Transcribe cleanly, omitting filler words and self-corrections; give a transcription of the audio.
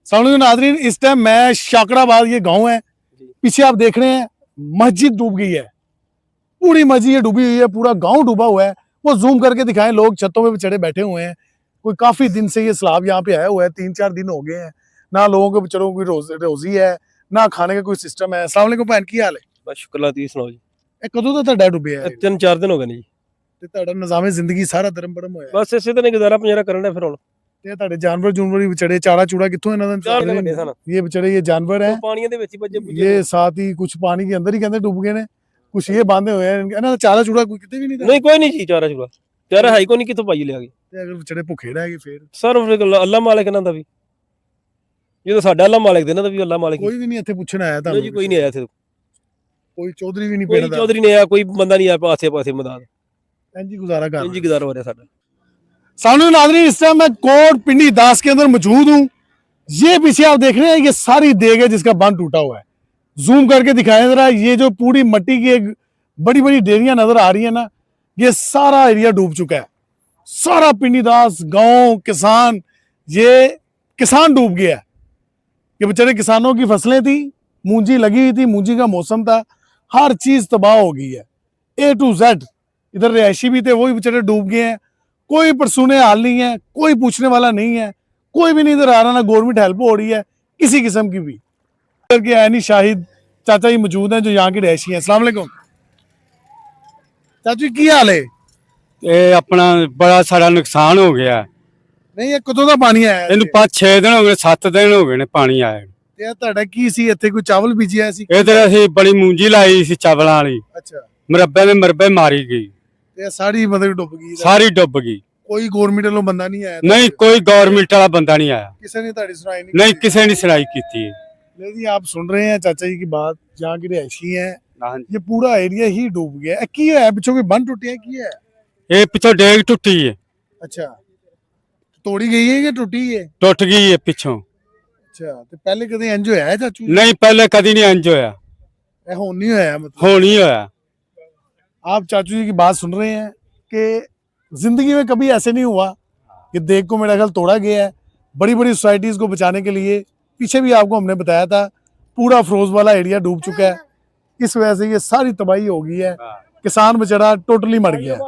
सामने नाज़रीन, इस टाइम मैं शाकराबाद, ये गांव है, पीछे आप देख रहे हैं मस्जिद डूब गई है, पूरी मस्जिद डूबी हुई है, पूरा गांव डूबा हुआ है। वो जूम करके दिखाएं, लोग छतों पे चढ़े बैठे हुए हैं। कोई काफी दिन से ये सैलाब यहाँ पे आया हुआ है, 3-4 दिन हो गए हैं। ना लोगों के बेचारों की रोजी है, ना खाने का कोई सिस्टम है। अस्सलाम वालेकुम भैन, की हाल है? बस शुक्र ला, ती सुनाओ जी। ਇਹ ਕਦੋਂ ਦਾ ਤੁਹਾਡਾ ਡੁੱਬਿਆ ਹੈ? 3-4 दिन हो गए ने जी। ਤੇ ਤੁਹਾਡਾ ਨਿਜ਼ਾਮੇ ਜ਼ਿੰਦਗੀ ਸਾਰਾ ਧਰਮ ਬੜਮ ਹੋਇਆ ਹੈ। बस इसे तो नहीं गुजारा पंजरा करना फिर हुन। ਤੇ ਤੁਹਾਡੇ ਜਾਨਵਰ ਜੂਨਵਰ ਵੀ ਵਿਚੜੇ, ਚਾਰਾ ਚੂੜਾ ਕਿੱਥੋਂ ਇਹਨਾਂ चार ਦਾ? घंटे सन ये बेचारे ये जानवर हैं, पानी दे विच ही भज्जे ये साथ ही कुछ पानी के अंदर ही कहते डूब गए ने, कुछ ये बांधे हुए हैं। इन्हां दा चारा चूड़ा कोई किते भी नहीं था। नहीं कोई नहीं जी, चारा चूरा चारा है ही कोई नहीं, कितों पाई लिया गई ਤੇ ਅਗਰ ਵਿਚੜੇ ਭੁੱਖੇ ਰਹਿ ਗਏ ਫਿਰ सर। अल्लाह मालिक ना दा भी, ये तो साडा अल्लाह मालिक देना दा भी अल्लाह मालिक। ਕੋਈ ਵੀ ਨਹੀਂ ਇੱਥੇ ਪੁੱਛਣ ਆਇਆ नहीं ਤੁਹਾਨੂੰ? जी कोई नहीं आया थे, ਕੋਈ ਚੌਧਰੀ ਵੀ ਨਹੀਂ कोई ਪਿੰਡ ਦਾ? चौधरी नहीं आया, कोई बंदा नहीं आया पासे पासे मदद। ਇੰਜ ਹੀ ਗੁਜ਼ਾਰਾ ਕਰ इंज गुजारा हो रहा साडा। सामने नाज़रीन, इस टाइम मैं कोट पिंडी दास के अंदर मौजूद हूँ। ये पीछे आप देख रहे हैं, ये सारी देग है जिसका बांध टूटा हुआ है। जूम करके दिखाएं जरा, ये जो पूरी मिट्टी की एक बड़ी बड़ी डेरियां नजर आ रही है ना, ये सारा एरिया डूब चुका है। सारा पिंडी दास गांव, किसान, ये किसान डूब गया है। ये बेचारे किसानों की फसलें थी, मूंजी लगी हुई थी, मूंजी का मौसम था, हर चीज तबाह हो गई है, A to Z। इधर रिहायशी भी थे, वो भी बेचारे डूब गए हैं। कोई परसूने हाल नहीं है, कोई पूछने वाला नहीं है, कोई भी नहीं इधर आ रहा, ना गवर्नमेंट हेल्प हो रही है किसी किस्म की भी। इधर के ऐनी शाहिद चाचा जी मौजूद हैं जो यहाँ के रिहायशी हैं। अस्सलाम वालेकुम चाचू, की हाल है? ਇਹ ਆਪਣਾ ਬੜਾ ਸਾਰਾ ਨੁਕਸਾਨ ਹੋ ਗਿਆ। ਨਹੀਂ, ਇਹ ਕਦੋਂ ਦਾ ਪਾਣੀ ਆਇਆ ਹੈ? ਇਹਨੂੰ 5-6 ਦਿਨ ਹੋ ਗਏ, 7 ਦਿਨ ਹੋ ਗਏ ਨੇ ਪਾਣੀ ਆਏ। ਤੇ ਇਹ ਤੁਹਾਡਾ ਕੀ ਸੀ ਇੱਥੇ? ਕੋਈ ਚਾਵਲ ਬੀਜਿਆ ਸੀ? ਇਧਰ ਅਸੀਂ ਬੜੀ ਮੂੰਜੀ ਲਾਈ ਸੀ ਚਾਵਲਾਂ ਵਾਲੀ, ਅੱਛਾ। ਮਰੱਬੇ ਦੇ ਮਰੱਬੇ ਮਾਰੀ ਗਈ, ਤੇ ਇਹ ਸਾਰੀ ਮਤਲਬ ਡੁੱਬ ਗਈ? ਸਾਰੀ ਡੁੱਬ ਗਈ। ਕੋਈ ਗਵਰਨਮੈਂਟ ਵੱਲੋਂ ਬੰਦਾ ਨਹੀਂ ਆਇਆ? ਨਹੀਂ ਕੋਈ ਗਵਰਨਮੈਂਟ ਵਾਲਾ ਬੰਦਾ ਨਹੀਂ ਆਇਆ, ਕਿਸੇ ने ਤੁਹਾਡੀ ਸੁਣਾਈ नहीं? ਨਹੀਂ ਕਿਸੇ ਨੇ ਸੁਣਾਈ ਕੀਤੀ। नहीं जी, आप सुन रहे हैं चाचा जी की बात, जहाँ की रिहायशी है, ਹਾਂਜੀ, ये पूरा एरिया ही डूब गया है। की है पिछों कोई बंद टूटिया की है? ਇਹ ਪਿੱਛੋਂ ਡੇਗ ਟੁੱਟੀ ਹੈ, अच्छा, तोड़ी गई है कि टूटी है? ਟੁੱਟ ਗਈ ਹੈ ਪਿੱਛੋਂ। अच्छा, तो पहले कदे इंज होया है चाचू? ਨਹੀਂ ਪਹਿਲੇ ਕਦੀ ਨਹੀਂ ਇੰਜ ਹੋਇਆ, ए हुन नहीं होया मतलब? ਹੁਣ ਹੀ ਹੋਇਆ। आप चाचू जी की बात सुन रहे हैं कि जिंदगी में कभी ऐसे नहीं हुआ कि देख को मेरा ख्याल तोड़ा गया है। बड़ी बड़ी सोसाइटीज को बचाने के लिए, पीछे भी आपको हमने बताया था, पूरा फिरोज वाला एरिया डूब चुका है। इस वजह से ये सारी तबाही हो गई है, किसान बेचारा टोटली मर गया है।